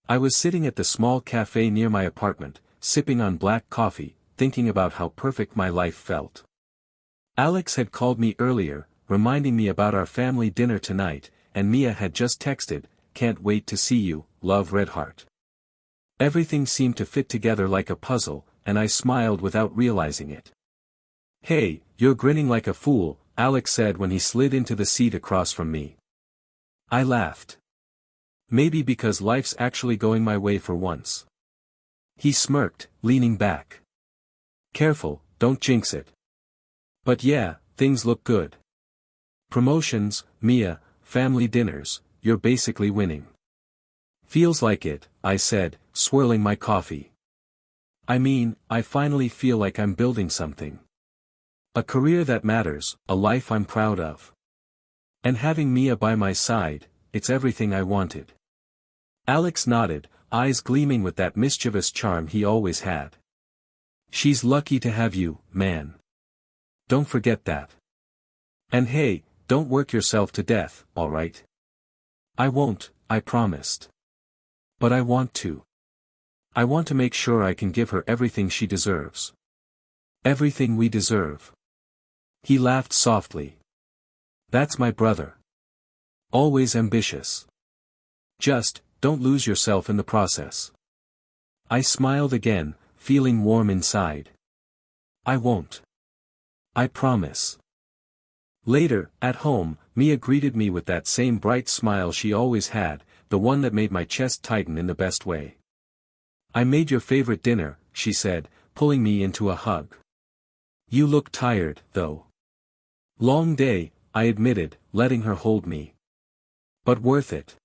I was sitting at the small cafe near my apartment, sipping on black coffee, thinking about how perfect my life felt. Alex had called me earlier, reminding me about our family dinner tonight, and Mia had just texted, "Can't wait to see you, love Redheart." Everything seemed to fit together like a puzzle, and I smiled without realizing it. "Hey, you're grinning like a fool," Alex said when he slid into the seat across from me. I laughed. Maybe because life's actually going my way for once. He smirked, leaning back. "Careful, don't jinx it. But yeah, things look good. Promotions, Mia, family dinners, you're basically winning." "Feels like it," I said, swirling my coffee. "I mean, I finally feel like I'm building something. A career that matters, a life I'm proud of. And having Mia by my side, it's everything I wanted." Alex nodded, eyes gleaming with that mischievous charm he always had. "She's lucky to have you, man. Don't forget that. And hey, don't work yourself to death, alright?" "I won't," I promised. "But I want to. I want to make sure I can give her everything she deserves. Everything we deserve." He laughed softly. "That's my brother. Always ambitious. Just, don't lose yourself in the process." I smiled again, feeling warm inside. "I won't. I promise." Later, at home, Mia greeted me with that same bright smile she always had, the one that made my chest tighten in the best way. "I made your favorite dinner," she said, pulling me into a hug. "You look tired, though." "Long day," I admitted, letting her hold me. "But worth it.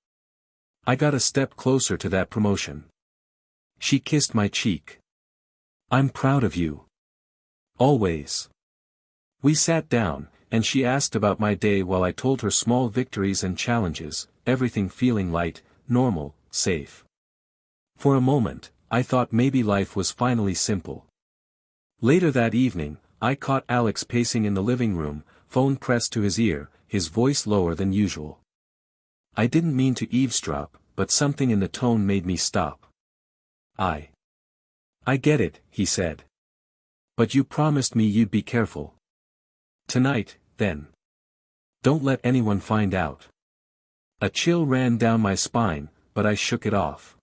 I got a step closer to that promotion." She kissed my cheek. "I'm proud of you. Always." We sat down, and she asked about my day while I told her small victories and challenges, everything feeling light, normal, safe. For a moment, I thought maybe life was finally simple. Later that evening, I caught Alex pacing in the living room, phone pressed to his ear, his voice lower than usual. I didn't mean to eavesdrop, but something in the tone made me stop. I get it," he said. "But you promised me you'd be careful. Tonight, then. Don't let anyone find out." A chill ran down my spine, but I shook it off.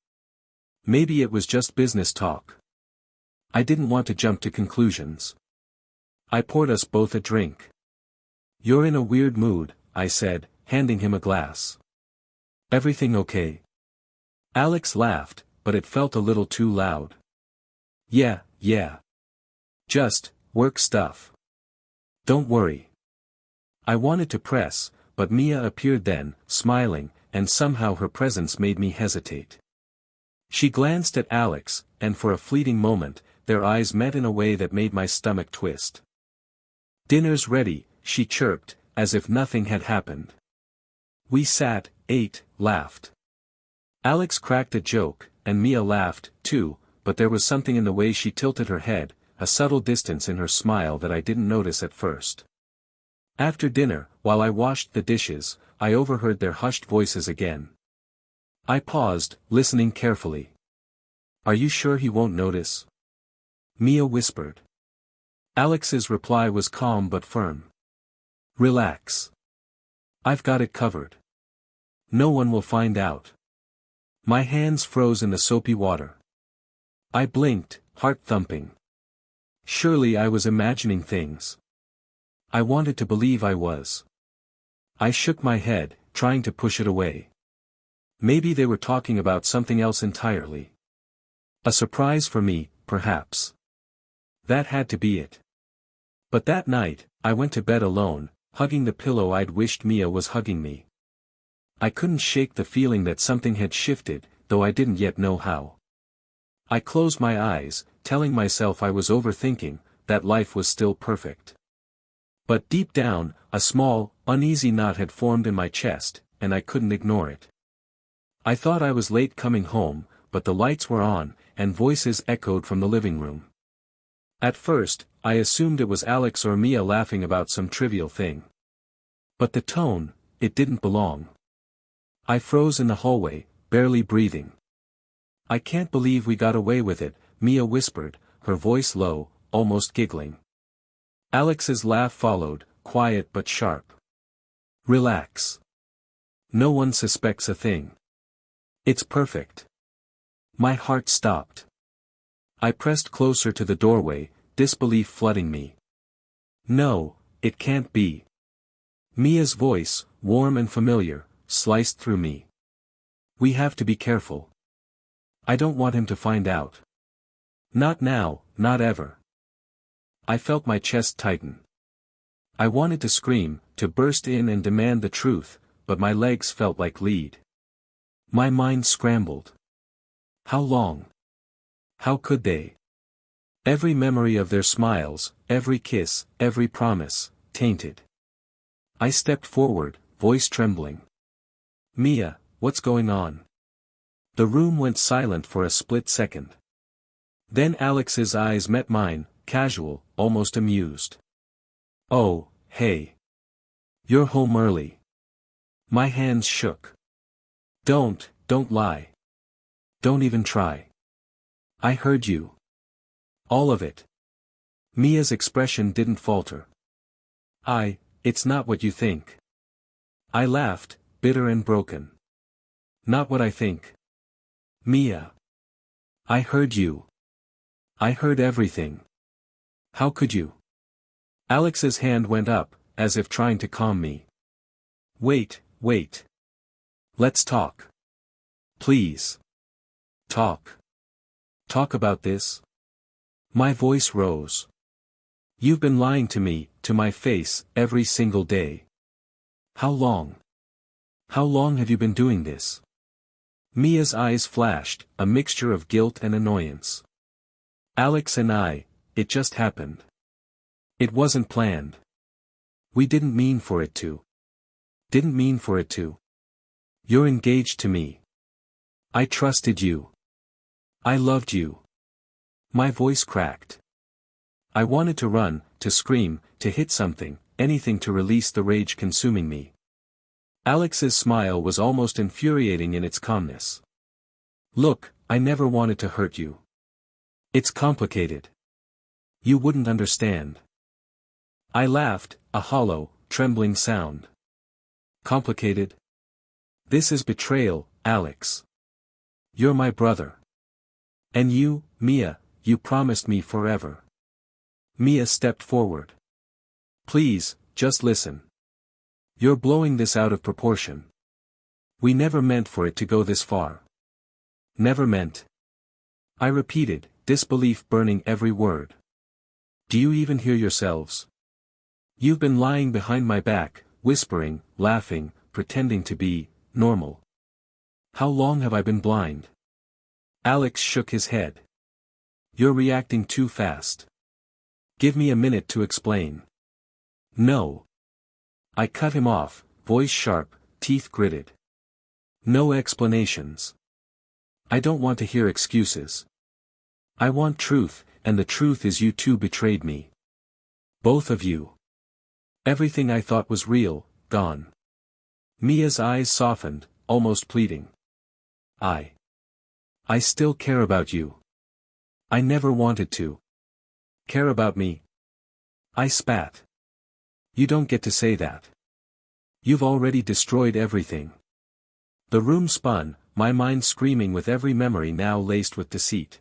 Maybe it was just business talk. I didn't want to jump to conclusions. I poured us both a drink. "You're in a weird mood," I said, handing him a glass. "Everything okay?" Alex laughed, but it felt a little too loud. Yeah. Just, work stuff. Don't worry." I wanted to press, but Mia appeared then, smiling, and somehow her presence made me hesitate. She glanced at Alex, and for a fleeting moment, their eyes met in a way that made my stomach twist. "Dinner's ready," she chirped, as if nothing had happened. We sat, ate, laughed. Alex cracked a joke, and Mia laughed, too, but there was something in the way she tilted her head, a subtle distance in her smile that I didn't notice at first. After dinner, while I washed the dishes, I overheard their hushed voices again. I paused, listening carefully. "Are you sure he won't notice?" Mia whispered. Alex's reply was calm but firm. "Relax. I've got it covered. No one will find out." My hands froze in the soapy water. I blinked, heart thumping. Surely I was imagining things. I wanted to believe I was. I shook my head, trying to push it away. Maybe they were talking about something else entirely. A surprise for me, perhaps. That had to be it. But that night, I went to bed alone, hugging the pillow I'd wished Mia was hugging me. I couldn't shake the feeling that something had shifted, though I didn't yet know how. I closed my eyes, telling myself I was overthinking, that life was still perfect. But deep down, a small, uneasy knot had formed in my chest, and I couldn't ignore it. I thought I was late coming home, but the lights were on, and voices echoed from the living room. At first, I assumed it was Alex or Mia laughing about some trivial thing. But the tone, it didn't belong. I froze in the hallway, barely breathing. I can't believe we got away with it, Mia whispered, her voice low, almost giggling. Alex's laugh followed, quiet but sharp. Relax. No one suspects a thing. It's perfect. My heart stopped. I pressed closer to the doorway, disbelief flooding me. No, it can't be. Mia's voice, warm and familiar, sliced through me. We have to be careful. I don't want him to find out. Not now, not ever. I felt my chest tighten. I wanted to scream, to burst in and demand the truth, but my legs felt like lead. My mind scrambled. How long? How could they? Every memory of their smiles, every kiss, every promise, tainted. I stepped forward, voice trembling. Mia, what's going on? The room went silent for a split second. Then Alex's eyes met mine, casual, almost amused. Oh, hey. You're home early. My hands shook. Don't lie. Don't even try. I heard you. All of it. Mia's expression didn't falter. It's not what you think. I laughed, bitter and broken. Not what I think. Mia. I heard you. I heard everything. How could you? Alex's hand went up, as if trying to calm me. Wait. Let's talk. Please. Talk. Talk about this. My voice rose. You've been lying to me, to my face, every single day. How long? How long have you been doing this? Mia's eyes flashed, a mixture of guilt and annoyance. Alex and I, it just happened. It wasn't planned. We didn't mean for it to. Didn't mean for it to. You're engaged to me. I trusted you. I loved you. My voice cracked. I wanted to run, to scream, to hit something, anything to release the rage consuming me. Alex's smile was almost infuriating in its calmness. Look, I never wanted to hurt you. It's complicated. You wouldn't understand. I laughed, a hollow, trembling sound. Complicated? This is betrayal, Alex. You're my brother. And you, Mia, you promised me forever. Mia stepped forward. Please, just listen. You're blowing this out of proportion. We never meant for it to go this far. Never meant. I repeated, disbelief burning every word. Do you even hear yourselves? You've been lying behind my back, whispering, laughing, pretending to be normal. How long have I been blind? Alex shook his head. You're reacting too fast. Give me a minute to explain. No. I cut him off, voice sharp, teeth gritted. No explanations. I don't want to hear excuses. I want truth, and the truth is you two betrayed me. Both of you. Everything I thought was real, gone. Mia's eyes softened, almost pleading. I still care about you. I never wanted to. Care about me? I spat. You don't get to say that. You've already destroyed everything. The room spun, my mind screaming with every memory now laced with deceit.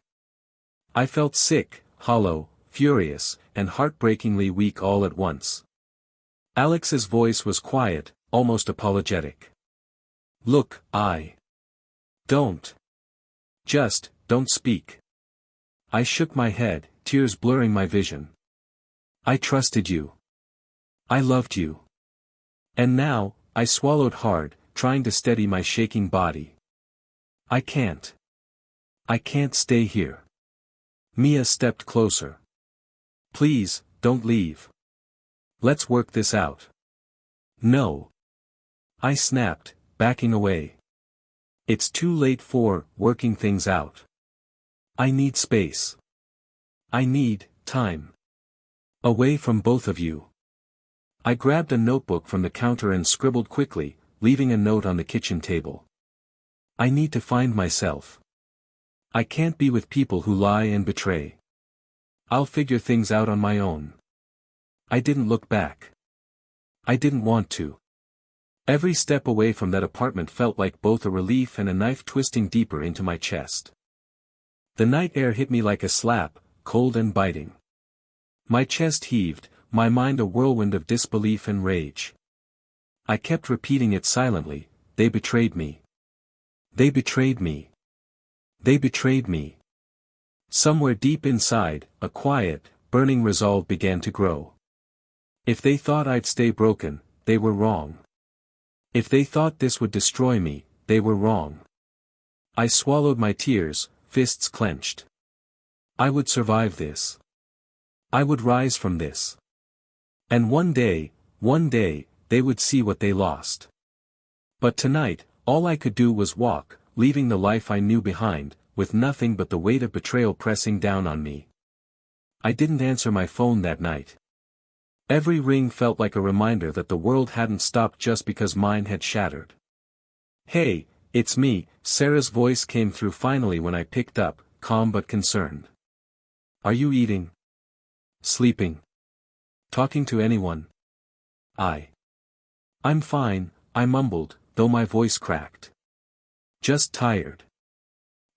I felt sick, hollow, furious, and heartbreakingly weak all at once. Alex's voice was quiet, almost apologetic. Look, don't. Just, don't speak. I shook my head, tears blurring my vision. I trusted you. I loved you. And now, I swallowed hard, trying to steady my shaking body. I can't. I can't stay here. Mia stepped closer. Please, don't leave. Let's work this out. No. I snapped, backing away. It's too late for working things out. I need space. I need time. Away from both of you. I grabbed a notebook from the counter and scribbled quickly, leaving a note on the kitchen table. I need to find myself. I can't be with people who lie and betray. I'll figure things out on my own. I didn't look back. I didn't want to. Every step away from that apartment felt like both a relief and a knife twisting deeper into my chest. The night air hit me like a slap, cold and biting. My chest heaved, my mind a whirlwind of disbelief and rage. I kept repeating it silently, they betrayed me. They betrayed me. They betrayed me. Somewhere deep inside, a quiet, burning resolve began to grow. If they thought I'd stay broken, they were wrong. If they thought this would destroy me, they were wrong. I swallowed my tears, fists clenched. I would survive this. I would rise from this. And one day, they would see what they lost. But tonight, all I could do was walk, leaving the life I knew behind, with nothing but the weight of betrayal pressing down on me. I didn't answer my phone that night. Every ring felt like a reminder that the world hadn't stopped just because mine had shattered. "Hey, it's me," Sarah's voice came through finally when I picked up, calm but concerned. "Are you eating? Sleeping? Talking to anyone?" I'm fine," I mumbled, though my voice cracked. "Just tired."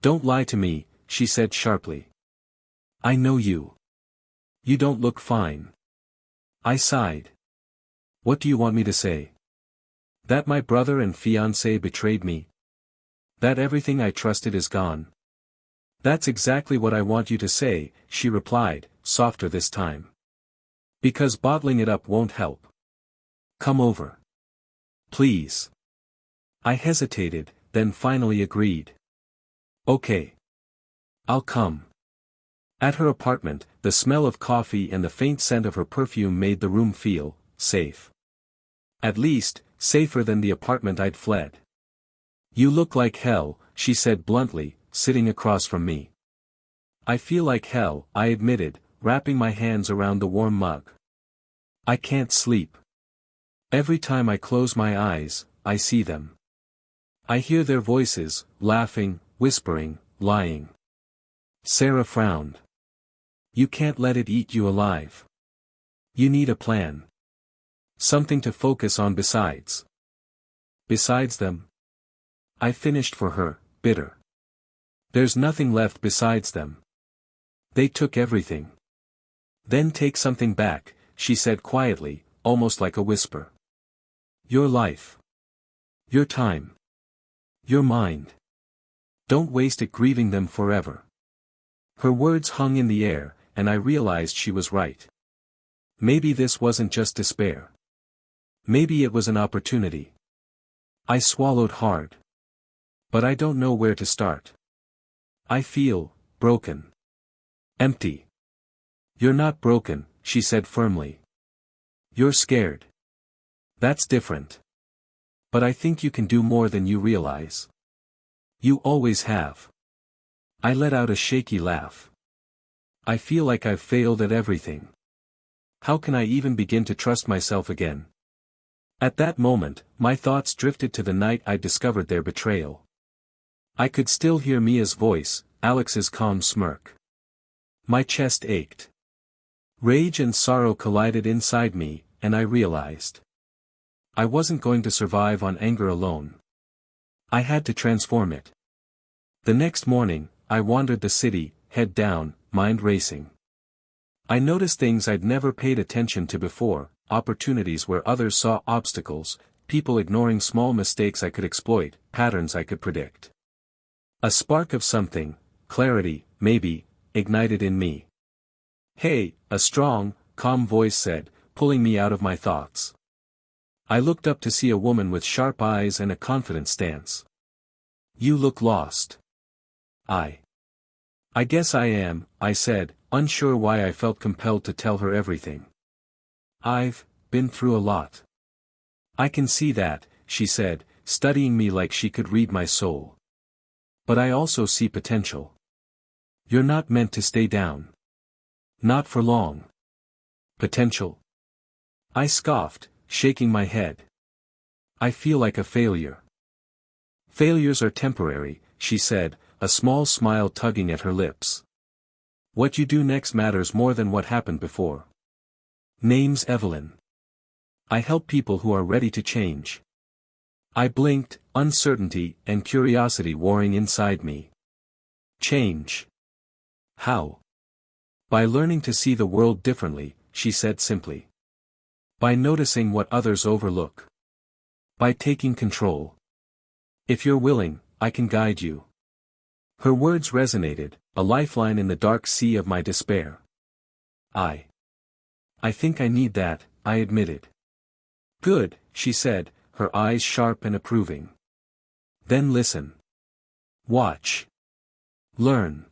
"Don't lie to me," she said sharply. "I know you. You don't look fine." I sighed. "What do you want me to say? That my brother and fiancé betrayed me? That everything I trusted is gone?" "That's exactly what I want you to say," she replied, softer this time. "Because bottling it up won't help. Come over. Please." I hesitated, then finally agreed. "Okay. I'll come." At her apartment, the smell of coffee and the faint scent of her perfume made the room feel safe. At least, safer than the apartment I'd fled. "You look like hell," she said bluntly, sitting across from me. "I feel like hell," I admitted, wrapping my hands around the warm mug. "I can't sleep. Every time I close my eyes, I see them. I hear their voices, laughing, whispering, lying." Sarah frowned. "You can't let it eat you alive. You need a plan. Something to focus on besides." "Besides them?" I finished for her, bitter. "There's nothing left besides them. They took everything." "Then take something back," she said quietly, almost like a whisper. "Your life. Your time. Your mind. Don't waste it grieving them forever." Her words hung in the air, and I realized she was right. Maybe this wasn't just despair. Maybe it was an opportunity. I swallowed hard. But I don't know where to start. I feel broken. Empty. "You're not broken," she said firmly. "You're scared. That's different. But I think you can do more than you realize. You always have." I let out a shaky laugh. "I feel like I've failed at everything. How can I even begin to trust myself again?" At that moment, my thoughts drifted to the night I discovered their betrayal. I could still hear Mia's voice, Alex's calm smirk. My chest ached. Rage and sorrow collided inside me, and I realized I wasn't going to survive on anger alone. I had to transform it. The next morning, I wandered the city, head down, mind racing. I noticed things I'd never paid attention to before, opportunities where others saw obstacles, people ignoring small mistakes I could exploit, patterns I could predict. A spark of something, clarity, maybe, ignited in me. "Hey," a strong, calm voice said, pulling me out of my thoughts. I looked up to see a woman with sharp eyes and a confident stance. "You look lost." I guess I am," I said, unsure why I felt compelled to tell her everything. "I've been through a lot." "I can see that," she said, studying me like she could read my soul. "But I also see potential. You're not meant to stay down. Not for long." "Potential?" I scoffed, shaking my head. "I feel like a failure." "Failures are temporary," she said, a small smile tugging at her lips. What you do next matters more than what happened before. Name's Evelyn. I help people who are ready to change. I blinked, uncertainty and curiosity warring inside me. Change. How? By learning to see the world differently, she said simply. By noticing what others overlook. By taking control. If you're willing, I can guide you. Her words resonated, a lifeline in the dark sea of my despair. I think I need that, I admitted. Good, she said, her eyes sharp and approving. Then listen. Watch. Learn.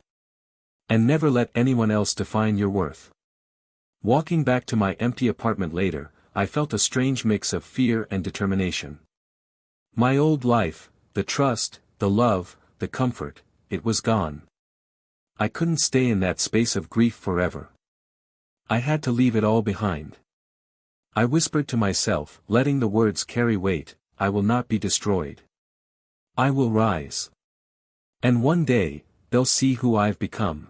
And never let anyone else define your worth. Walking back to my empty apartment later, I felt a strange mix of fear and determination. My old life, the trust, the love, the comfort, it was gone. I couldn't stay in that space of grief forever. I had to leave it all behind. I whispered to myself, letting the words carry weight, I will not be destroyed. I will rise. And one day, they'll see who I've become.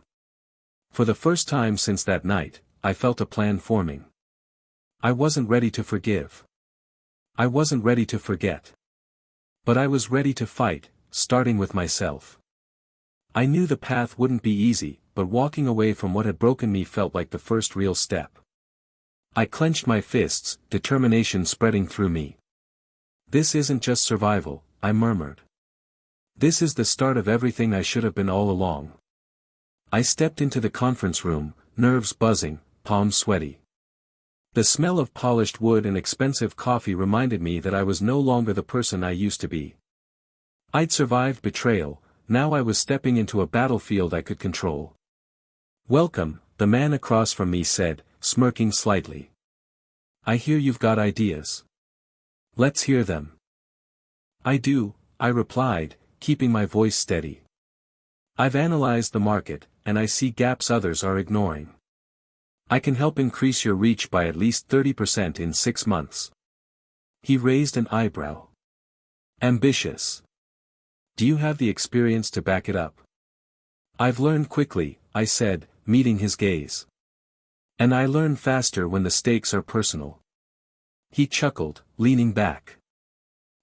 For the first time since that night, I felt a plan forming. I wasn't ready to forgive. I wasn't ready to forget. But I was ready to fight, starting with myself. I knew the path wouldn't be easy, but walking away from what had broken me felt like the first real step. I clenched my fists, determination spreading through me. This isn't just survival, I murmured. This is the start of everything I should have been all along. I stepped into the conference room, nerves buzzing, palms sweaty. The smell of polished wood and expensive coffee reminded me that I was no longer the person I used to be. I'd survived betrayal, now I was stepping into a battlefield I could control. Welcome, the man across from me said, smirking slightly. I hear you've got ideas. Let's hear them. I do, I replied, keeping my voice steady. I've analyzed the market, and I see gaps others are ignoring. I can help increase your reach by at least 30% in 6 months. He raised an eyebrow. Ambitious. Do you have the experience to back it up? I've learned quickly, I said, meeting his gaze. And I learn faster when the stakes are personal. He chuckled, leaning back.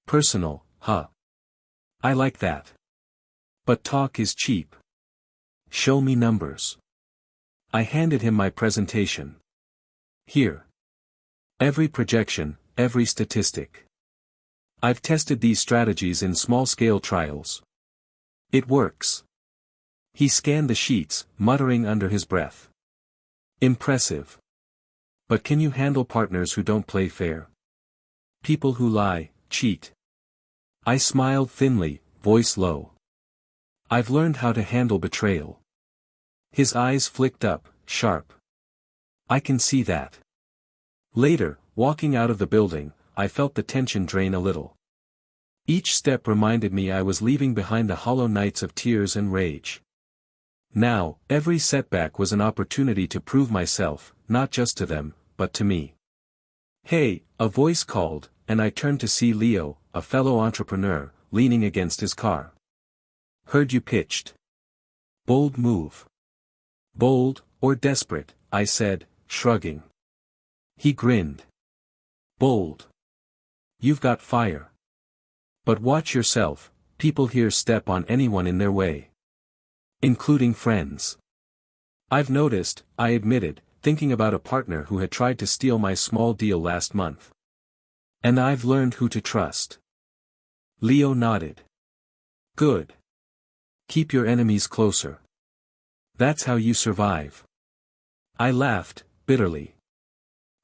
Personal, huh? I like that. But talk is cheap. Show me numbers. I handed him my presentation. Here. Every projection, every statistic. I've tested these strategies in small-scale trials. It works. He scanned the sheets, muttering under his breath. Impressive. But can you handle partners who don't play fair? People who lie, cheat. I smiled thinly, voice low. I've learned how to handle betrayal. His eyes flicked up, sharp. I can see that. Later, walking out of the building, I felt the tension drain a little. Each step reminded me I was leaving behind the hollow nights of tears and rage. Now, every setback was an opportunity to prove myself, not just to them, but to me. Hey, a voice called, and I turned to see Leo, a fellow entrepreneur, leaning against his car. Heard you pitched. Bold move. Bold, or desperate, I said, shrugging. He grinned. Bold. You've got fire. But watch yourself, people here step on anyone in their way. Including friends. I've noticed, I admitted, thinking about a partner who had tried to steal my small deal last month. And I've learned who to trust. Leo nodded. Good. Keep your enemies closer. That's how you survive. I laughed, bitterly.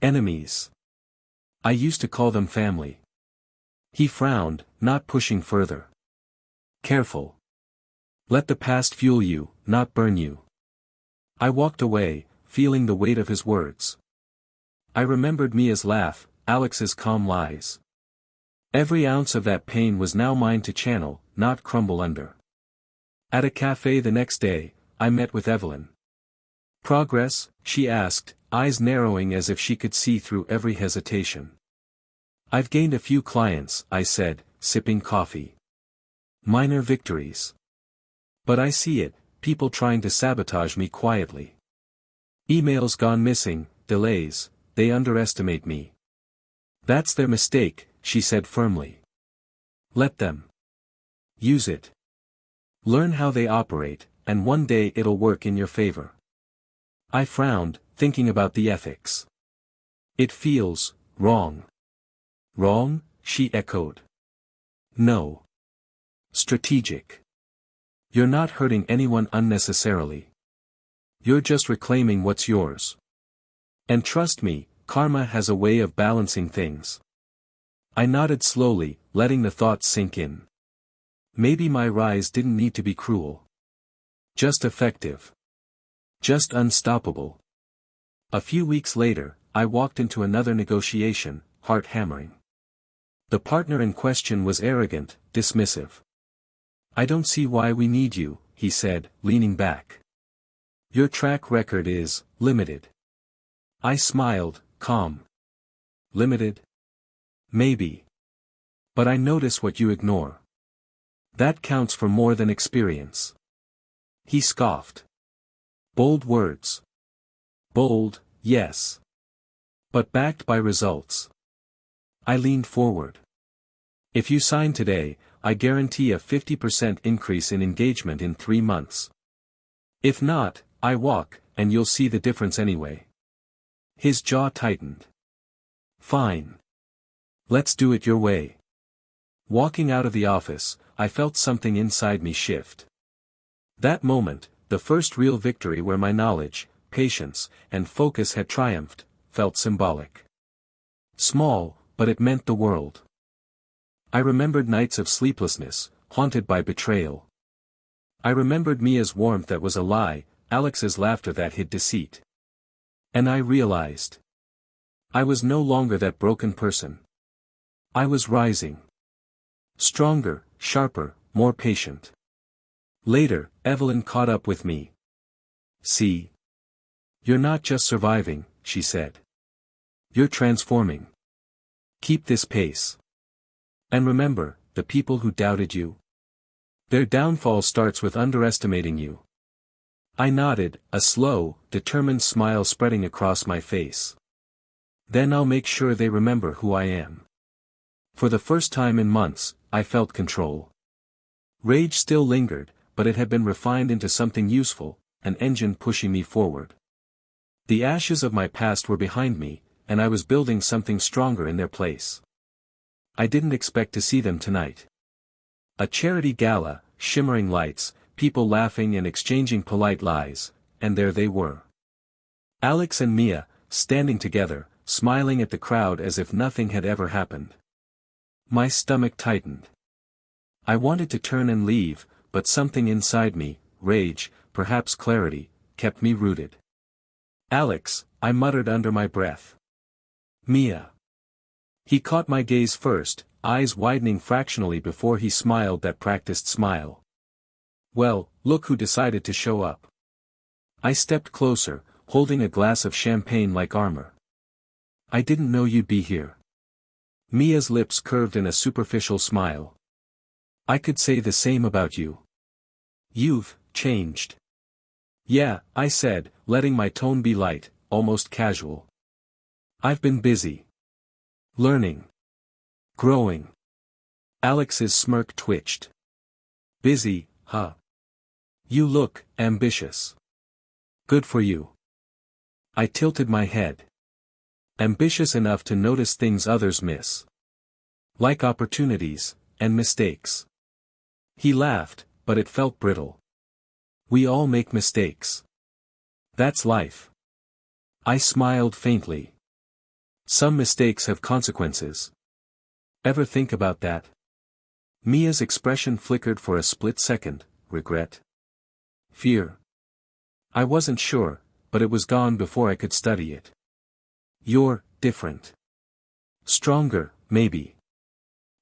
Enemies. I used to call them family. He frowned, not pushing further. Careful. Let the past fuel you, not burn you. I walked away, feeling the weight of his words. I remembered Mia's laugh, Alex's calm lies. Every ounce of that pain was now mine to channel, not crumble under. At a cafe the next day, I met with Evelyn. Progress, she asked, eyes narrowing as if she could see through every hesitation. I've gained a few clients, I said, sipping coffee. Minor victories. But I see it, people trying to sabotage me quietly. Emails gone missing, delays, they underestimate me. That's their mistake, she said firmly. Let them. Use it. Learn how they operate, and one day it'll work in your favor. I frowned, thinking about the ethics. It feels wrong. Wrong? She echoed. No. Strategic. You're not hurting anyone unnecessarily. You're just reclaiming what's yours. And trust me, karma has a way of balancing things. I nodded slowly, letting the thoughts sink in. Maybe my rise didn't need to be cruel. Just effective. Just unstoppable. A few weeks later, I walked into another negotiation, heart hammering. The partner in question was arrogant, dismissive. I don't see why we need you, he said, leaning back. Your track record is limited. I smiled, calm. Limited? Maybe. But I notice what you ignore. That counts for more than experience. He scoffed. Bold words. Bold, yes. But backed by results. I leaned forward. If you sign today, I guarantee a 50% increase in engagement in 3 months. If not, I walk, and you'll see the difference anyway. His jaw tightened. Fine. Let's do it your way. Walking out of the office, I felt something inside me shift. That moment, the first real victory where my knowledge, patience, and focus had triumphed, felt symbolic. Small, but it meant the world. I remembered nights of sleeplessness, haunted by betrayal. I remembered Mia's warmth that was a lie, Alex's laughter that hid deceit. And I realized. I was no longer that broken person. I was rising. Stronger, sharper, more patient. Later, Evelyn caught up with me. See? You're not just surviving, she said. You're transforming. Keep this pace. And remember, the people who doubted you? Their downfall starts with underestimating you. I nodded, a slow, determined smile spreading across my face. Then I'll make sure they remember who I am. For the first time in months, I felt control. Rage still lingered, but it had been refined into something useful, an engine pushing me forward. The ashes of my past were behind me, and I was building something stronger in their place. I didn't expect to see them tonight. A charity gala, shimmering lights, people laughing and exchanging polite lies, and there they were. Alex and Mia, standing together, smiling at the crowd as if nothing had ever happened. My stomach tightened. I wanted to turn and leave, but something inside me, rage, perhaps clarity, kept me rooted. Alex, I muttered under my breath. Mia. He caught my gaze first, eyes widening fractionally before he smiled that practiced smile. Well, look who decided to show up. I stepped closer, holding a glass of champagne like armor. I didn't know you'd be here. Mia's lips curved in a superficial smile. I could say the same about you. You've changed. Yeah, I said, letting my tone be light, almost casual. I've been busy. Learning. Growing. Alex's smirk twitched. Busy, huh? You look ambitious. Good for you. I tilted my head. Ambitious enough to notice things others miss. Like opportunities, and mistakes. He laughed, but it felt brittle. We all make mistakes. That's life. I smiled faintly. Some mistakes have consequences. Ever think about that? Mia's expression flickered for a split second, regret. Fear. I wasn't sure, but it was gone before I could study it. You're different. Stronger, maybe.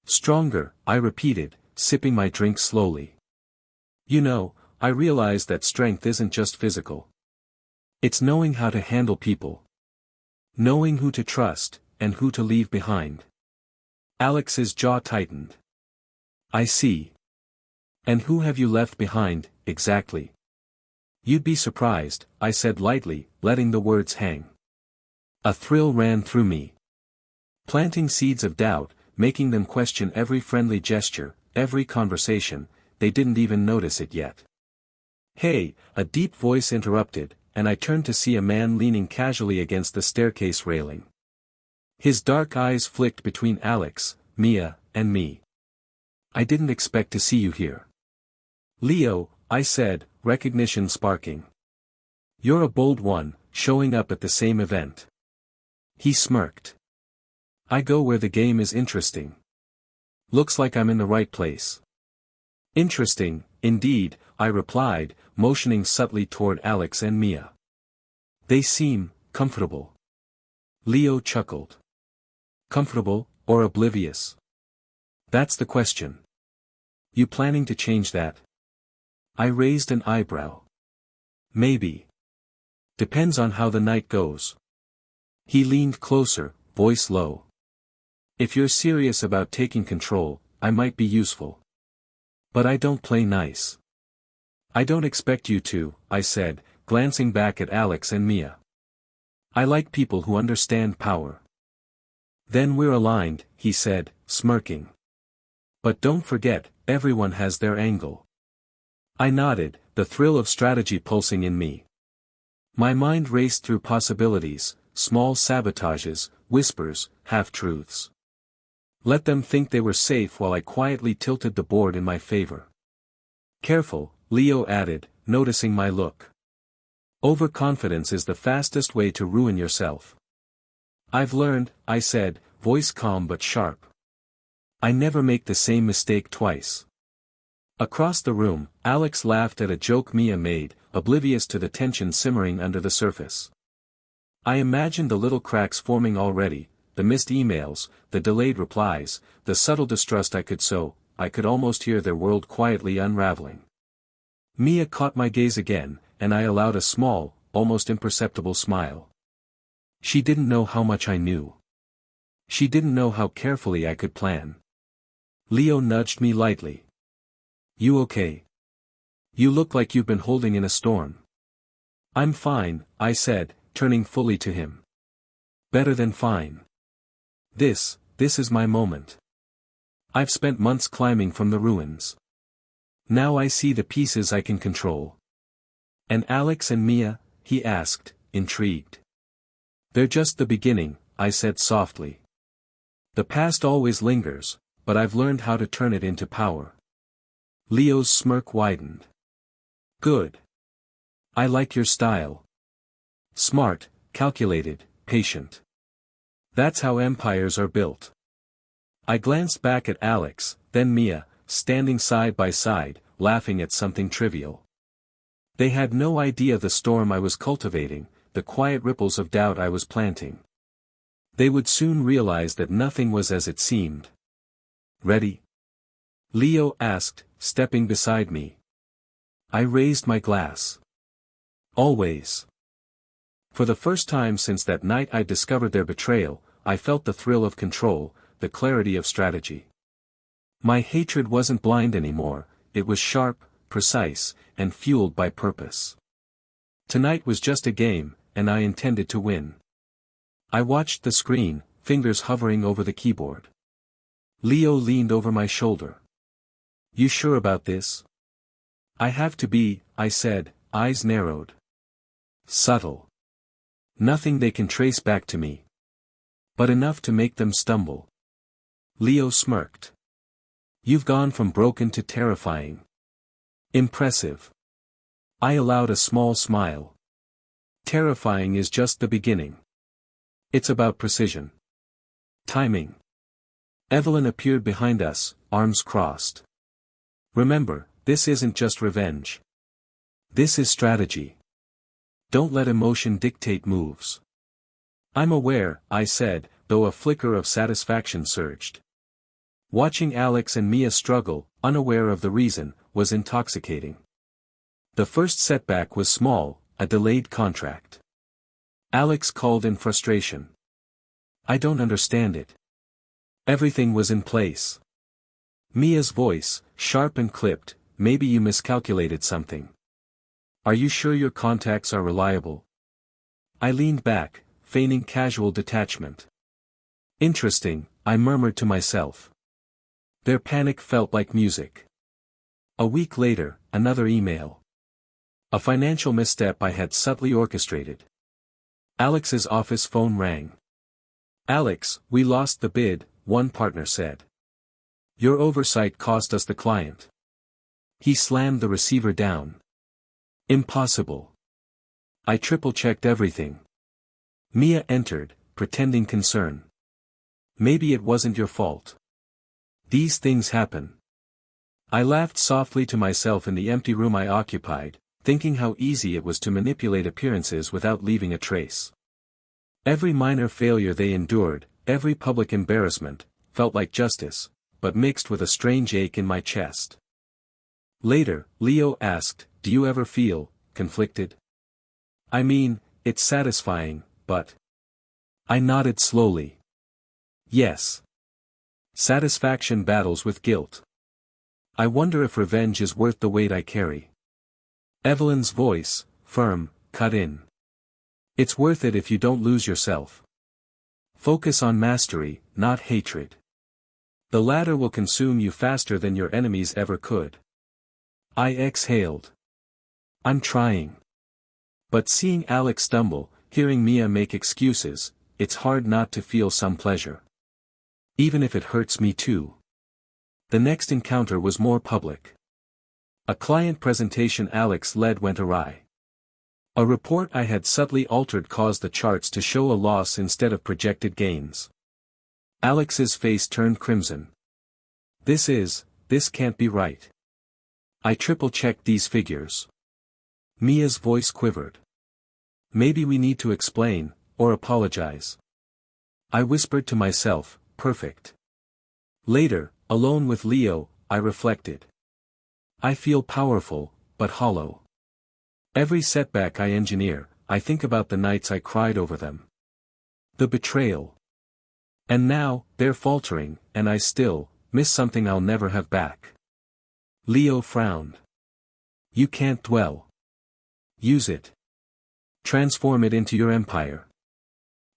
Stronger, I repeated, sipping my drink slowly. You know, I realize that strength isn't just physical. It's knowing how to handle people. Knowing who to trust, and who to leave behind. Alex's jaw tightened. I see. And who have you left behind, exactly. You'd be surprised, I said lightly, letting the words hang. A thrill ran through me. Planting seeds of doubt, making them question every friendly gesture, every conversation, they didn't even notice it yet. Hey, a deep voice interrupted, and I turned to see a man leaning casually against the staircase railing. His dark eyes flicked between Alex, Mia, and me. I didn't expect to see you here. Leo, I said, recognition sparking. You're a bold one, showing up at the same event. He smirked. I go where the game is interesting. Looks like I'm in the right place. Interesting, indeed, I replied, motioning subtly toward Alex and Mia. They seem comfortable. Leo chuckled. Comfortable, or oblivious? That's the question. You planning to change that? I raised an eyebrow. Maybe. Depends on how the night goes. He leaned closer, voice low. If you're serious about taking control, I might be useful. But I don't play nice. I don't expect you to, I said, glancing back at Alex and Mia. I like people who understand power. Then we're aligned, he said, smirking. But don't forget, everyone has their angle. I nodded, the thrill of strategy pulsing in me. My mind raced through possibilities, small sabotages, whispers, half-truths. Let them think they were safe while I quietly tilted the board in my favor. Careful, Leo added, noticing my look. Overconfidence is the fastest way to ruin yourself. I've learned, I said, voice calm but sharp. I never make the same mistake twice. Across the room, Alex laughed at a joke Mia made, oblivious to the tension simmering under the surface. I imagined the little cracks forming already, the missed emails, the delayed replies, the subtle distrust I could sow. I could almost hear their world quietly unraveling. Mia caught my gaze again, and I allowed a small, almost imperceptible smile. She didn't know how much I knew. She didn't know how carefully I could plan. Leo nudged me lightly. You okay? You look like you've been holding in a storm. I'm fine, I said, turning fully to him. Better than fine. This is my moment. I've spent months climbing from the ruins. Now I see the pieces I can control. And Alex and Mia? He asked, intrigued. They're just the beginning, I said softly. The past always lingers, but I've learned how to turn it into power. Leo's smirk widened. Good. I like your style. Smart, calculated, patient. That's how empires are built. I glanced back at Alex, then Mia, standing side by side, laughing at something trivial. They had no idea the storm I was cultivating, the quiet ripples of doubt I was planting. They would soon realize that nothing was as it seemed. Ready? Leo asked, stepping beside me. I raised my glass. Always. For the first time since that night I discovered their betrayal, I felt the thrill of control, the clarity of strategy. My hatred wasn't blind anymore, it was sharp, precise, and fueled by purpose. Tonight was just a game, and I intended to win. I watched the screen, fingers hovering over the keyboard. Leo leaned over my shoulder. You sure about this? I have to be, I said, eyes narrowed. Subtle. Nothing they can trace back to me. But enough to make them stumble. Leo smirked. You've gone from broken to terrifying. Impressive. I allowed a small smile. Terrifying is just the beginning. It's about precision. Timing. Evelyn appeared behind us, arms crossed. Remember, this isn't just revenge. This is strategy. Don't let emotion dictate moves. I'm aware, I said, though a flicker of satisfaction surged. Watching Alex and Mia struggle, unaware of the reason, was intoxicating. The first setback was small, a delayed contract. Alex called in frustration. I don't understand it. Everything was in place. Mia's voice, sharp and clipped, maybe you miscalculated something. Are you sure your contacts are reliable? I leaned back, feigning casual detachment. Interesting, I murmured to myself. Their panic felt like music. A week later, another email. A financial misstep I had subtly orchestrated. Alex's office phone rang. "Alex, we lost the bid," one partner said. "Your oversight cost us the client." He slammed the receiver down. "Impossible. I triple-checked everything." Mia entered, pretending concern. "Maybe it wasn't your fault. These things happen." I laughed softly to myself in the empty room I occupied, thinking how easy it was to manipulate appearances without leaving a trace. Every minor failure they endured, every public embarrassment, felt like justice, but mixed with a strange ache in my chest. Later, Leo asked, "Do you ever feel conflicted?" "I mean, it's satisfying, but..." I nodded slowly. "Yes. Satisfaction battles with guilt. I wonder if revenge is worth the weight I carry." Evelyn's voice, firm, cut in. "It's worth it if you don't lose yourself. Focus on mastery, not hatred. The latter will consume you faster than your enemies ever could." I exhaled. "I'm trying." But seeing Alex stumble, hearing Mia make excuses, it's hard not to feel some pleasure. Even if it hurts me too. The next encounter was more public. A client presentation Alex led went awry. A report I had subtly altered caused the charts to show a loss instead of projected gains. Alex's face turned crimson. This can't be right. I triple-checked these figures." Mia's voice quivered. "Maybe we need to explain, or apologize." I whispered to myself, perfect. Later, alone with Leo, I reflected. I feel powerful, but hollow. Every setback I engineer, I think about the nights I cried over them. The betrayal. And now, they're faltering, and I still miss something I'll never have back. Leo frowned. "You can't dwell. Use it. Transform it into your empire.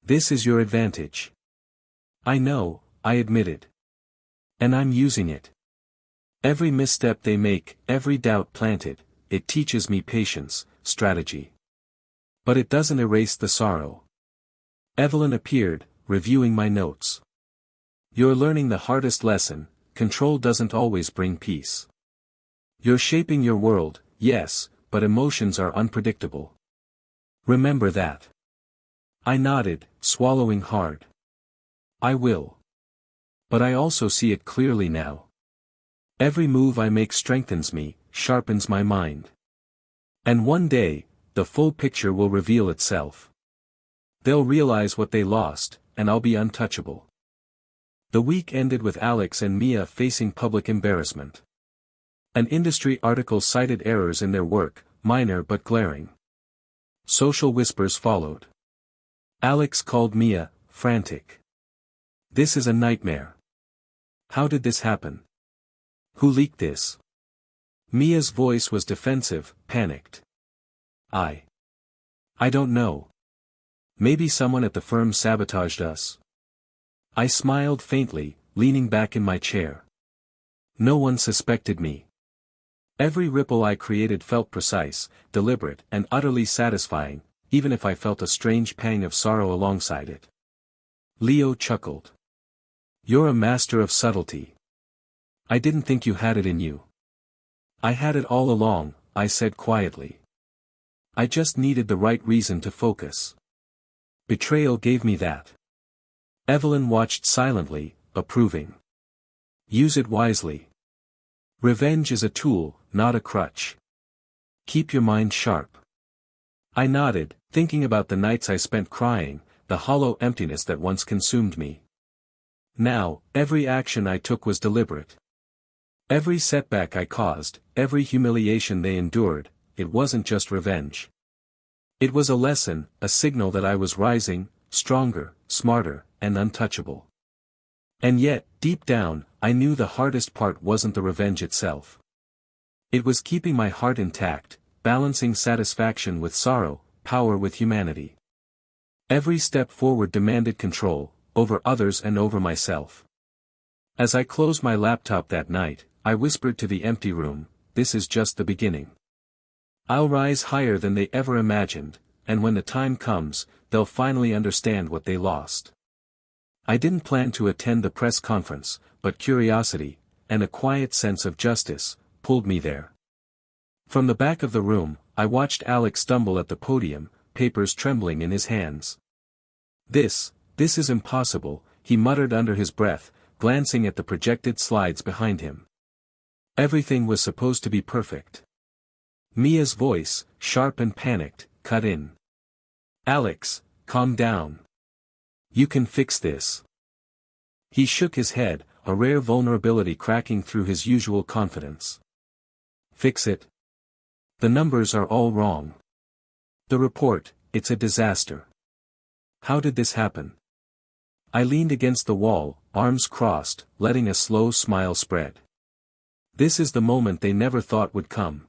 This is your advantage." "I know," I admitted. "And I'm using it. Every misstep they make, every doubt planted, it teaches me patience, strategy. But it doesn't erase the sorrow." Evelyn appeared, reviewing my notes. "You're learning the hardest lesson, control doesn't always bring peace. You're shaping your world, yes, but emotions are unpredictable. Remember that." I nodded, swallowing hard. "I will. But I also see it clearly now. Every move I make strengthens me, sharpens my mind. And one day, the full picture will reveal itself. They'll realize what they lost, and I'll be untouchable." The week ended with Alex and Mia facing public embarrassment. An industry article cited errors in their work, minor but glaring. Social whispers followed. Alex called Mia frantic. "This is a nightmare. How did this happen? Who leaked this?" Mia's voice was defensive, panicked. I don't know. Maybe someone at the firm sabotaged us." I smiled faintly, leaning back in my chair. No one suspected me. Every ripple I created felt precise, deliberate, and utterly satisfying, even if I felt a strange pang of sorrow alongside it. Leo chuckled. "You're a master of subtlety. I didn't think you had it in you." "I had it all along," I said quietly. "I just needed the right reason to focus. Betrayal gave me that." Evelyn watched silently, approving. "Use it wisely. Revenge is a tool, not a crutch. Keep your mind sharp." I nodded, thinking about the nights I spent crying, the hollow emptiness that once consumed me. Now, every action I took was deliberate. Every setback I caused, every humiliation they endured, it wasn't just revenge. It was a lesson, a signal that I was rising, stronger, smarter, and untouchable. And yet, deep down, I knew the hardest part wasn't the revenge itself. It was keeping my heart intact, balancing satisfaction with sorrow, power with humanity. Every step forward demanded control, over others and over myself. As I closed my laptop that night, I whispered to the empty room, "This is just the beginning. I'll rise higher than they ever imagined, and when the time comes, they'll finally understand what they lost." I didn't plan to attend the press conference, but curiosity, and a quiet sense of justice, pulled me there. From the back of the room, I watched Alex stumble at the podium, papers trembling in his hands. This is impossible," he muttered under his breath, glancing at the projected slides behind him. Everything was supposed to be perfect. Mia's voice, sharp and panicked, cut in. "Alex, calm down. You can fix this." He shook his head, a rare vulnerability cracking through his usual confidence. "Fix it? The numbers are all wrong. The report, it's a disaster. How did this happen?" I leaned against the wall, arms crossed, letting a slow smile spread. This is the moment they never thought would come.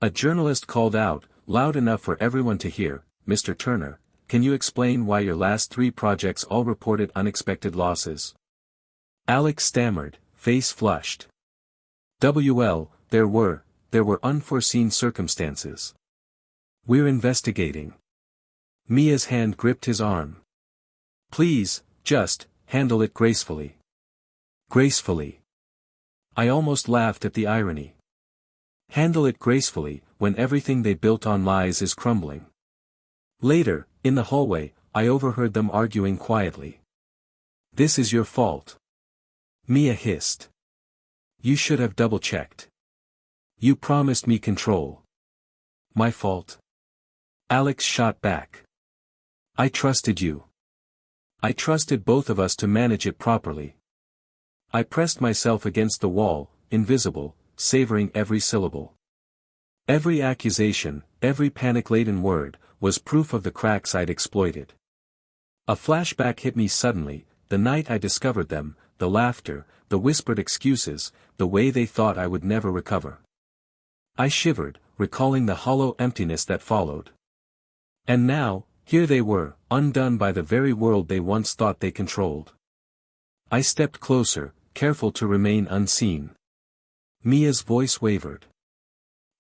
A journalist called out, loud enough for everyone to hear, "Mr. Turner, can you explain why your last 3 projects all reported unexpected losses?" Alex stammered, face flushed. "Well, there were unforeseen circumstances. We're investigating." Mia's hand gripped his arm. "Please, just, handle it gracefully." Gracefully. I almost laughed at the irony. Handle it gracefully, when everything they built on lies is crumbling. Later, in the hallway, I overheard them arguing quietly. "This is your fault." Mia hissed. "You should have double-checked. You promised me control." "My fault?" Alex shot back. "I trusted you. I trusted both of us to manage it properly." I pressed myself against the wall, invisible, savoring every syllable. Every accusation, every panic-laden word, was proof of the cracks I'd exploited. A flashback hit me suddenly, the night I discovered them, the laughter, the whispered excuses, the way they thought I would never recover. I shivered, recalling the hollow emptiness that followed. And now, here they were, undone by the very world they once thought they controlled. I stepped closer, careful to remain unseen. Mia's voice wavered.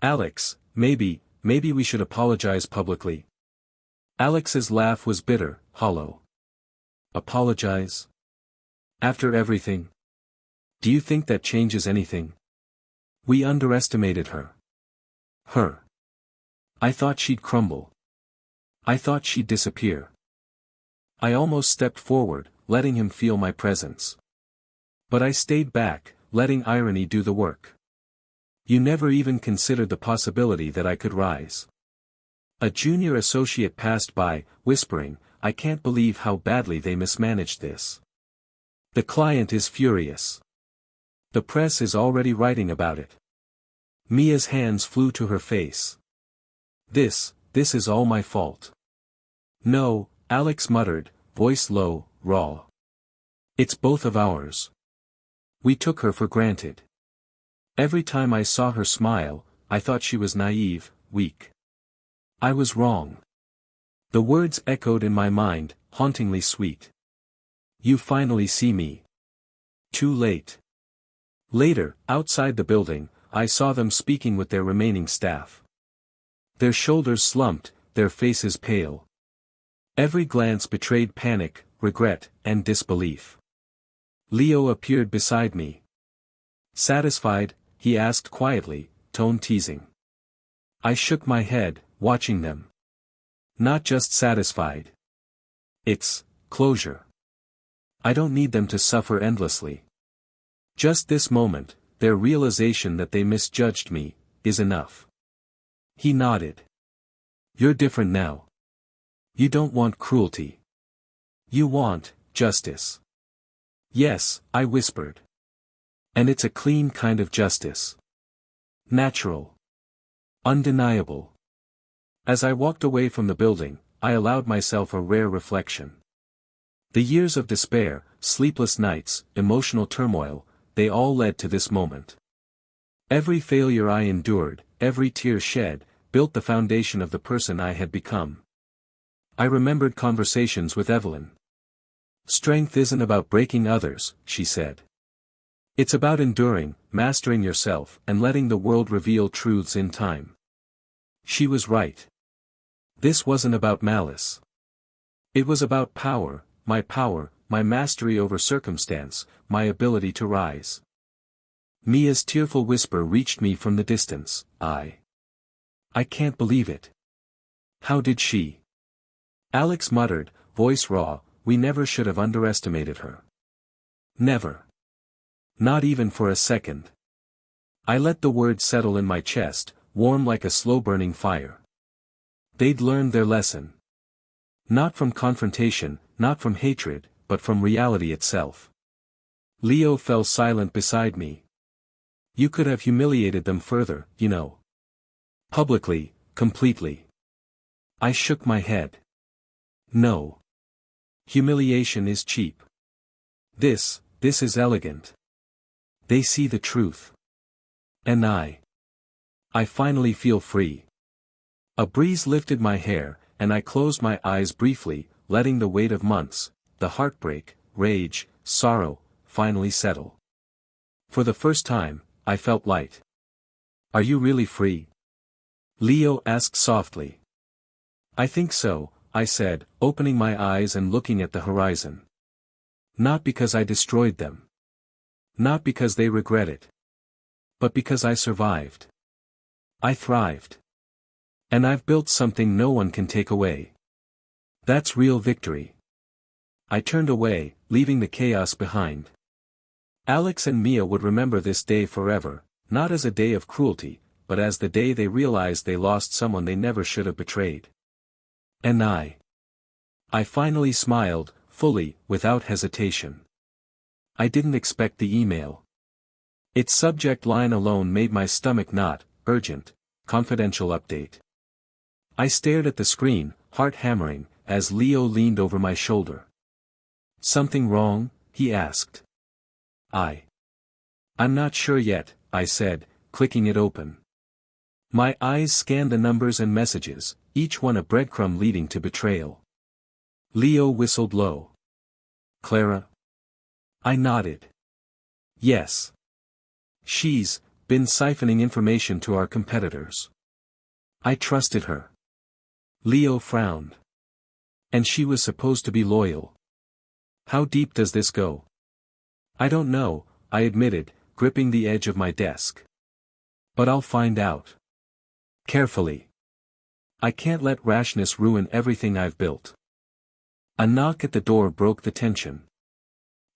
"Alex, maybe we should apologize publicly." Alex's laugh was bitter, hollow. "Apologize? After everything? Do you think that changes anything? We underestimated her. Her. I thought she'd crumble. I thought she'd disappear." I almost stepped forward, letting him feel my presence. But I stayed back, letting irony do the work. "You never even considered the possibility that I could rise." A junior associate passed by, whispering, "I can't believe how badly they mismanaged this. The client is furious. The press is already writing about it." Mia's hands flew to her face. This is all my fault." "No," Alex muttered, voice low, raw. "It's both of ours. We took her for granted. Every time I saw her smile, I thought she was naive, weak. I was wrong." The words echoed in my mind, hauntingly sweet. "You finally see me. Too late." Later, outside the building, I saw them speaking with their remaining staff. Their shoulders slumped, their faces pale. Every glance betrayed panic, regret, and disbelief. Leo appeared beside me. "Satisfied?" he asked quietly, tone teasing. I shook my head, watching them. "Not just satisfied. It's closure. I don't need them to suffer endlessly. Just this moment, their realization that they misjudged me, is enough." He nodded. "You're different now. You don't want cruelty. You want justice." "Yes," I whispered. "And it's a clean kind of justice. Natural. Undeniable." As I walked away from the building, I allowed myself a rare reflection. The years of despair, sleepless nights, emotional turmoil, they all led to this moment. Every failure I endured, every tear shed, built the foundation of the person I had become. I remembered conversations with Evelyn. Strength isn't about breaking others, she said. It's about enduring, mastering yourself, and letting the world reveal truths in time. She was right. This wasn't about malice. It was about power, my mastery over circumstance, my ability to rise. Mia's tearful whisper reached me from the distance. I can't believe it. How did she? Alex muttered, voice raw, we never should have underestimated her. Never. Not even for a second. I let the words settle in my chest, warm like a slow-burning fire. They'd learned their lesson. Not from confrontation, not from hatred, but from reality itself. Leo fell silent beside me. You could have humiliated them further, you know. Publicly, completely. I shook my head. No. Humiliation is cheap. This is elegant. They see the truth. And I finally feel free. A breeze lifted my hair, and I closed my eyes briefly, letting the weight of months, the heartbreak, rage, sorrow, finally settle. For the first time, I felt light. Are you really free? Leo asked softly. I think so, I said, opening my eyes and looking at the horizon. Not because I destroyed them. Not because they regret it. But because I survived. I thrived. And I've built something no one can take away. That's real victory. I turned away, leaving the chaos behind. Alex and Mia would remember this day forever, not as a day of cruelty, but as the day they realized they lost someone they never should have betrayed. And I finally smiled, fully, without hesitation. I didn't expect the email. Its subject line alone made my stomach knot, urgent, confidential update. I stared at the screen, heart hammering, as Leo leaned over my shoulder. Something wrong? He asked. I'm not sure yet, I said, clicking it open. My eyes scanned the numbers and messages, each one a breadcrumb leading to betrayal. Leo whistled low. Clara? I nodded. Yes. She's been siphoning information to our competitors. I trusted her. Leo frowned. And she was supposed to be loyal. How deep does this go? I don't know, I admitted, gripping the edge of my desk. But I'll find out. Carefully. I can't let rashness ruin everything I've built. A knock at the door broke the tension.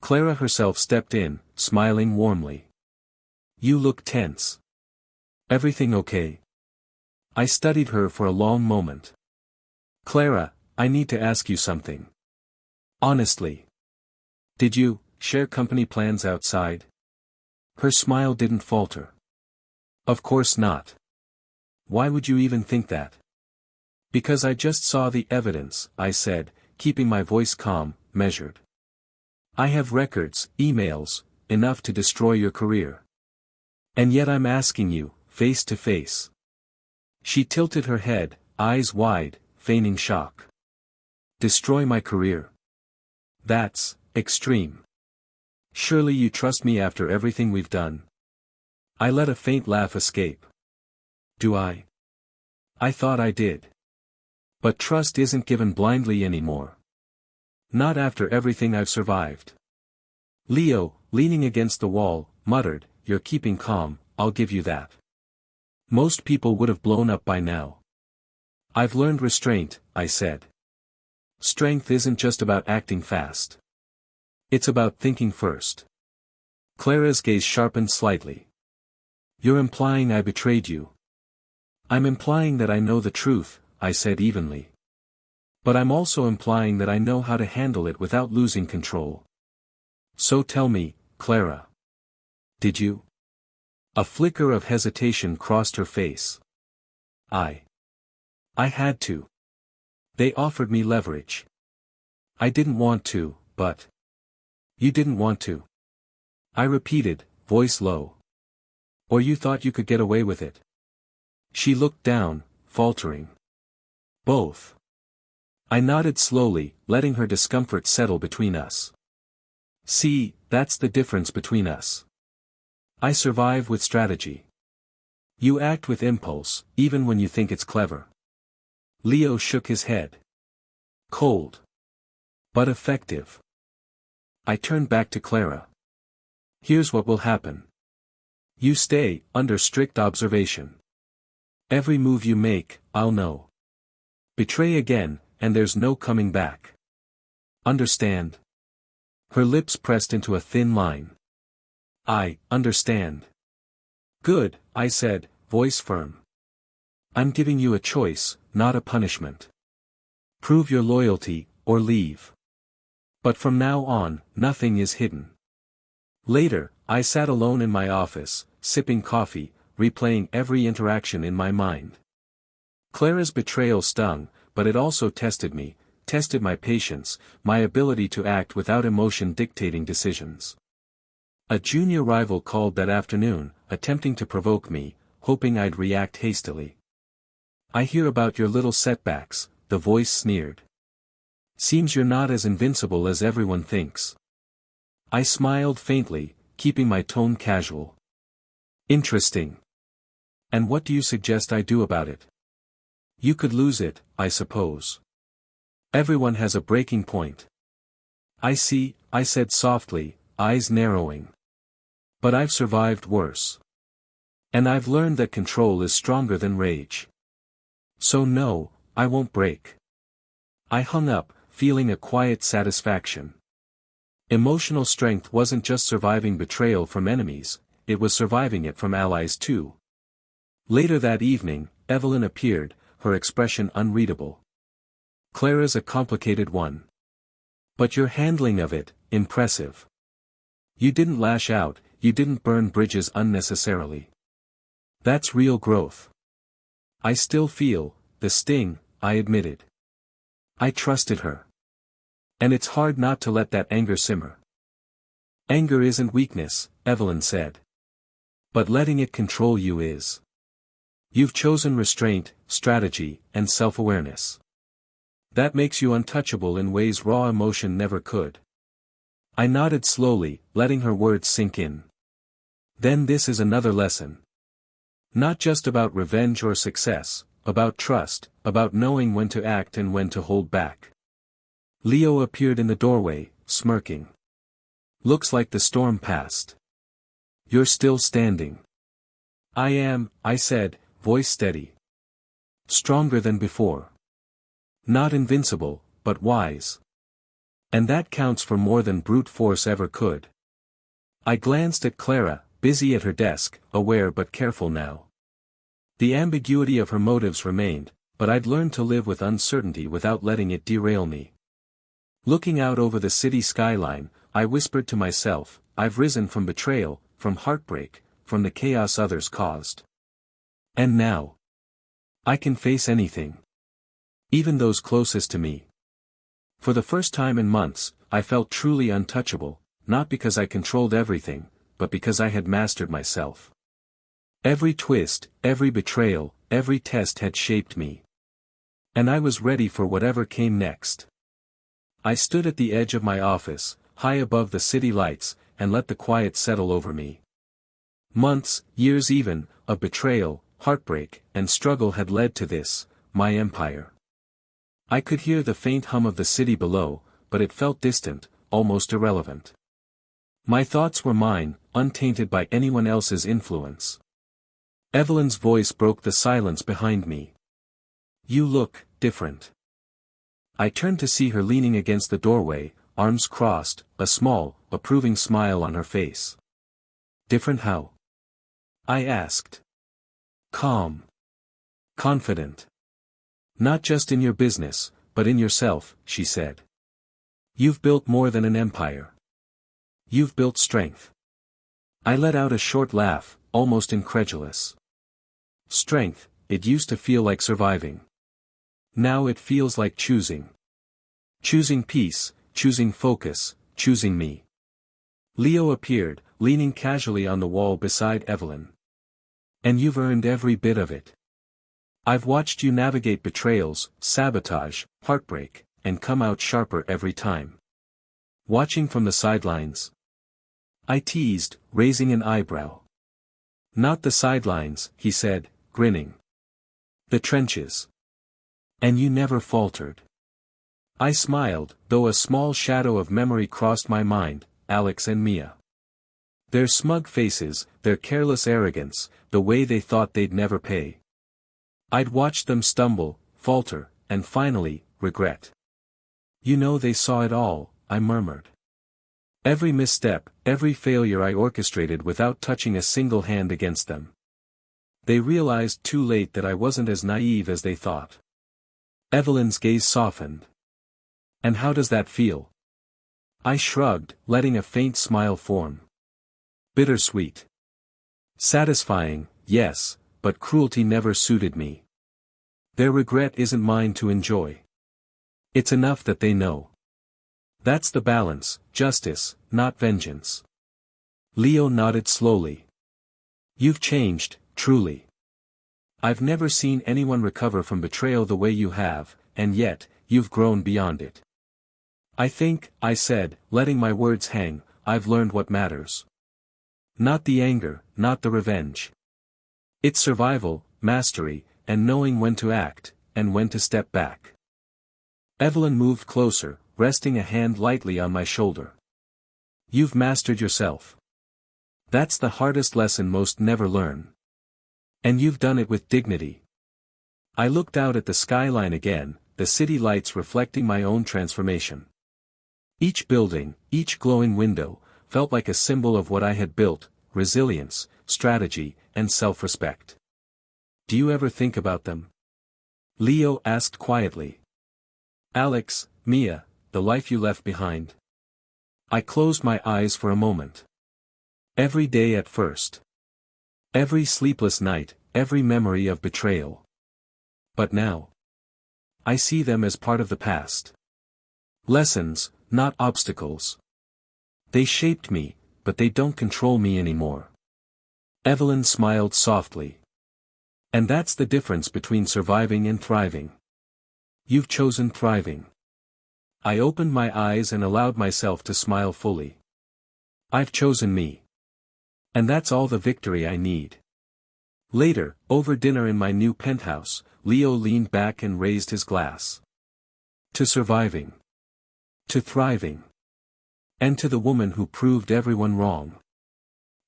Clara herself stepped in, smiling warmly. You look tense. Everything okay? I studied her for a long moment. Clara, I need to ask you something. Honestly. Did you share company plans outside? Her smile didn't falter. Of course not. Why would you even think that? Because I just saw the evidence, I said, keeping my voice calm, measured. I have records, emails, enough to destroy your career. And yet I'm asking you, face to face. She tilted her head, eyes wide, feigning shock. Destroy my career? That's extreme. Surely you trust me after everything we've done? I let a faint laugh escape. Do I? I thought I did. But trust isn't given blindly anymore. Not after everything I've survived. Leo, leaning against the wall, muttered, You're keeping calm, I'll give you that. Most people would have blown up by now. I've learned restraint, I said. Strength isn't just about acting fast. It's about thinking first. Clara's gaze sharpened slightly. You're implying I betrayed you. I'm implying that I know the truth, I said evenly. But I'm also implying that I know how to handle it without losing control. So tell me, Clara. Did you? A flicker of hesitation crossed her face. I had to. They offered me leverage. I didn't want to, but. You didn't want to. I repeated, voice low. Or you thought you could get away with it? She looked down, faltering. Both. I nodded slowly, letting her discomfort settle between us. See, that's the difference between us. I survive with strategy. You act with impulse, even when you think it's clever. Leo shook his head. Cold. But effective. I turned back to Clara. Here's what will happen. You stay, under strict observation. Every move you make, I'll know. Betray again, and there's no coming back. Understand? Her lips pressed into a thin line. I understand. Good, I said, voice firm. I'm giving you a choice, not a punishment. Prove your loyalty, or leave. But from now on, nothing is hidden. Later, I sat alone in my office, sipping coffee, replaying every interaction in my mind. Clara's betrayal stung, but it also tested me, tested my patience, my ability to act without emotion dictating decisions. A junior rival called that afternoon, attempting to provoke me, hoping I'd react hastily. I hear about your little setbacks, the voice sneered. Seems you're not as invincible as everyone thinks. I smiled faintly, keeping my tone casual. Interesting. And what do you suggest I do about it? You could lose it, I suppose. Everyone has a breaking point. I see, I said softly, eyes narrowing. But I've survived worse. And I've learned that control is stronger than rage. So no, I won't break. I hung up, feeling a quiet satisfaction. Emotional strength wasn't just surviving betrayal from enemies, it was surviving it from allies too. Later that evening, Evelyn appeared, her expression unreadable. Clara's a complicated one. But your handling of it, impressive. You didn't lash out, you didn't burn bridges unnecessarily. That's real growth. I still feel the sting, I admitted. I trusted her. And it's hard not to let that anger simmer. Anger isn't weakness, Evelyn said. But letting it control you is. You've chosen restraint, strategy, and self-awareness. That makes you untouchable in ways raw emotion never could. I nodded slowly, letting her words sink in. Then this is another lesson. Not just about revenge or success, about trust, about knowing when to act and when to hold back. Leo appeared in the doorway, smirking. Looks like the storm passed. You're still standing. I am, I said, voice steady. Stronger than before. Not invincible, but wise. And that counts for more than brute force ever could. I glanced at Clara, busy at her desk, aware but careful now. The ambiguity of her motives remained, but I'd learned to live with uncertainty without letting it derail me. Looking out over the city skyline, I whispered to myself, I've risen from betrayal, from heartbreak, from the chaos others caused. And now, I can face anything. Even those closest to me. For the first time in months, I felt truly untouchable, not because I controlled everything, but because I had mastered myself. Every twist, every betrayal, every test had shaped me. And I was ready for whatever came next. I stood at the edge of my office, high above the city lights, and let the quiet settle over me. Months, years even, of betrayal, heartbreak, and struggle had led to this, my empire. I could hear the faint hum of the city below, but it felt distant, almost irrelevant. My thoughts were mine, untainted by anyone else's influence. Evelyn's voice broke the silence behind me. You look different. I turned to see her leaning against the doorway, arms crossed, a small, approving smile on her face. Different how? I asked. Calm. Confident. Not just in your business, but in yourself, she said. You've built more than an empire. You've built strength. I let out a short laugh, almost incredulous. Strength, it used to feel like surviving. Now it feels like choosing. Choosing peace, choosing focus, choosing me. Leo appeared, leaning casually on the wall beside Evelyn. And you've earned every bit of it. I've watched you navigate betrayals, sabotage, heartbreak, and come out sharper every time. Watching from the sidelines, I teased, raising an eyebrow. Not the sidelines, he said, grinning. The trenches. And you never faltered. I smiled, though a small shadow of memory crossed my mind, Alex and Mia. Their smug faces, their careless arrogance, the way they thought they'd never pay. I'd watched them stumble, falter, and finally, regret. You know they saw it all, I murmured. Every misstep, every failure I orchestrated without touching a single hand against them. They realized too late that I wasn't as naive as they thought. Evelyn's gaze softened. And how does that feel? I shrugged, letting a faint smile form. Bittersweet. Satisfying, yes, but cruelty never suited me. Their regret isn't mine to enjoy. It's enough that they know. That's the balance, justice, not vengeance. Leo nodded slowly. You've changed, truly. I've never seen anyone recover from betrayal the way you have, and yet, you've grown beyond it. I think, I said, letting my words hang, I've learned what matters. Not the anger, not the revenge. It's survival, mastery, and knowing when to act, and when to step back. Evelyn moved closer, resting a hand lightly on my shoulder. You've mastered yourself. That's the hardest lesson most never learn. And you've done it with dignity. I looked out at the skyline again, the city lights reflecting my own transformation. Each building, each glowing window, felt like a symbol of what I had built, resilience, strategy, and self-respect. Do you ever think about them? Leo asked quietly. Alex, Mia, the life you left behind. I closed my eyes for a moment. Every day at first. Every sleepless night, every memory of betrayal. But now. I see them as part of the past. Lessons, not obstacles. They shaped me, but they don't control me anymore. Evelyn smiled softly. And that's the difference between surviving and thriving. You've chosen thriving. I opened my eyes and allowed myself to smile fully. I've chosen me. And that's all the victory I need. Later, over dinner in my new penthouse, Leo leaned back and raised his glass. To surviving. To thriving. And to the woman who proved everyone wrong.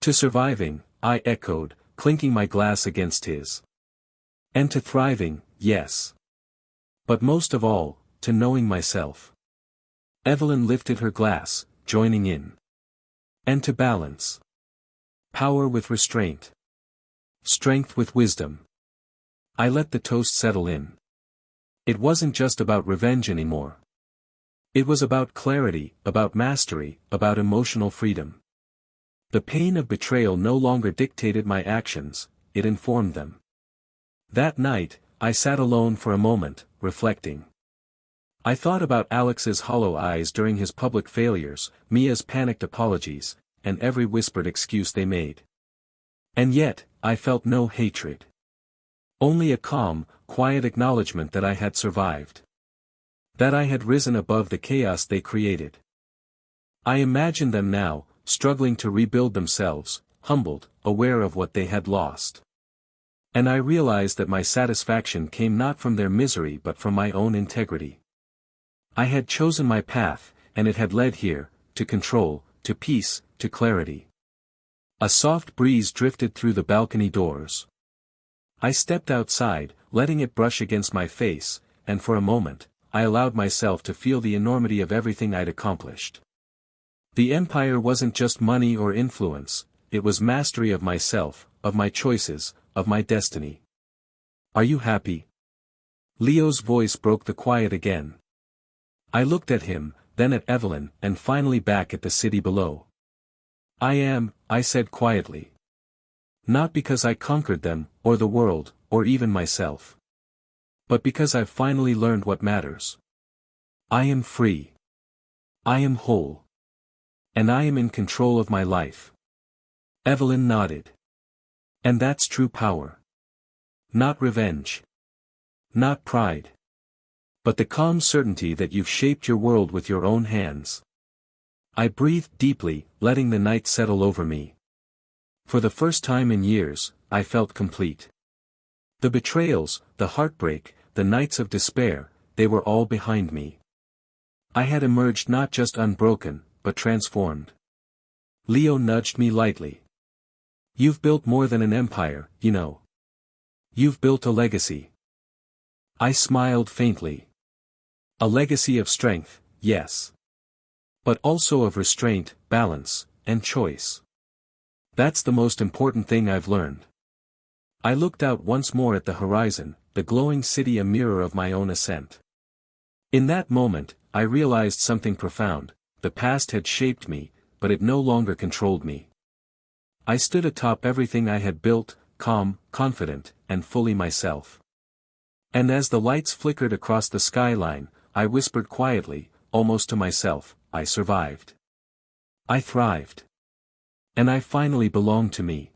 To surviving, I echoed, clinking my glass against his. And to thriving, yes. But most of all, to knowing myself. Evelyn lifted her glass, joining in. And to balance. Power with restraint. Strength with wisdom. I let the toast settle in. It wasn't just about revenge anymore. It was about clarity, about mastery, about emotional freedom. The pain of betrayal no longer dictated my actions, it informed them. That night, I sat alone for a moment, reflecting. I thought about Alex's hollow eyes during his public failures, Mia's panicked apologies, and every whispered excuse they made. And yet, I felt no hatred. Only a calm, quiet acknowledgement that I had survived. That I had risen above the chaos they created. I imagined them now, struggling to rebuild themselves, humbled, aware of what they had lost. And I realized that my satisfaction came not from their misery but from my own integrity. I had chosen my path, and it had led here, to control, to peace, to clarity. A soft breeze drifted through the balcony doors. I stepped outside, letting it brush against my face, and for a moment, I allowed myself to feel the enormity of everything I'd accomplished. The empire wasn't just money or influence, it was mastery of myself, of my choices, of my destiny. Are you happy? Leo's voice broke the quiet again. I looked at him, then at Evelyn, and finally back at the city below. I am, I said quietly. Not because I conquered them, or the world, or even myself. But because I've finally learned what matters. I am free. I am whole. And I am in control of my life. Evelyn nodded. And that's true power. Not revenge. Not pride. But the calm certainty that you've shaped your world with your own hands. I breathed deeply, letting the night settle over me. For the first time in years, I felt complete. The betrayals, the heartbreak, the nights of despair, they were all behind me. I had emerged not just unbroken, but transformed. Leo nudged me lightly. You've built more than an empire, you know. You've built a legacy. I smiled faintly. A legacy of strength, yes. But also of restraint, balance, and choice. That's the most important thing I've learned. I looked out once more at the horizon, the glowing city a mirror of my own ascent. In that moment, I realized something profound. The past had shaped me, but it no longer controlled me. I stood atop everything I had built, calm, confident, and fully myself. And as the lights flickered across the skyline, I whispered quietly, almost to myself, I survived. I thrived. And I finally belonged to me.